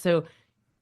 So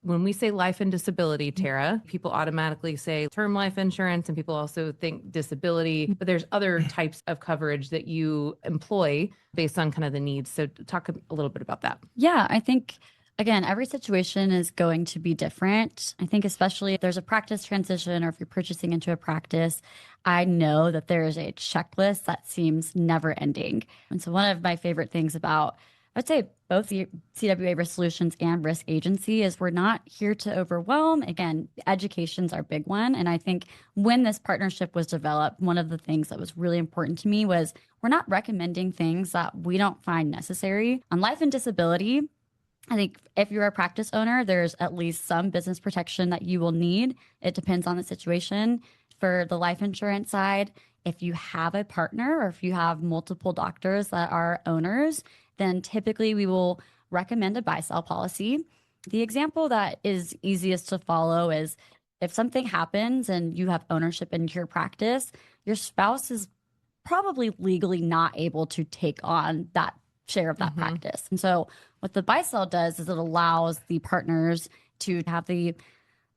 when we say life and disability, Tara, people automatically say term life insurance and people also think disability, but there's other types of coverage that you employ based on kind of the needs. So talk a little bit about that. Yeah, I think, again, every situation is going to be different. I think especially if there's a practice transition or if you're purchasing into a practice, I know that there is a checklist that seems never ending. And so one of my favorite things about, I would say, both the CWA Risk Solutions and Risk Agency is we're not here to overwhelm. Again, education's our big one. And I think when this partnership was developed, one of the things that was really important to me was we're not recommending things that we don't find necessary. On life and disability, I think if you're a practice owner, there's at least some business protection that you will need. It depends on the situation. For the life insurance side, if you have a partner or if you have multiple doctors that are owners, then typically we will recommend a buy-sell policy. The example that is easiest to follow is if something happens and you have ownership in your practice, your spouse is probably legally not able to take on that share of that practice. And so what the buy-sell does is it allows the partners to have the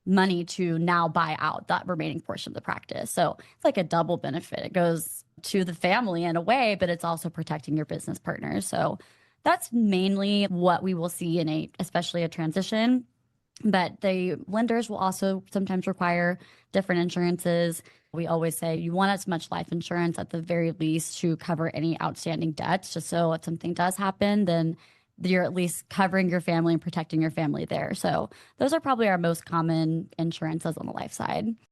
money to now buy out that remaining portion of the practice. So it's like a double benefit. It goes to the family in a way, but it's also protecting your business partners. So that's mainly what we will see in especially a transition. But the lenders will also sometimes require different insurances. We always say you want as much life insurance at the very least to cover any outstanding debts, just so if something does happen, then you're at least covering your family and protecting your family there. So those are probably our most common insurances on the life side.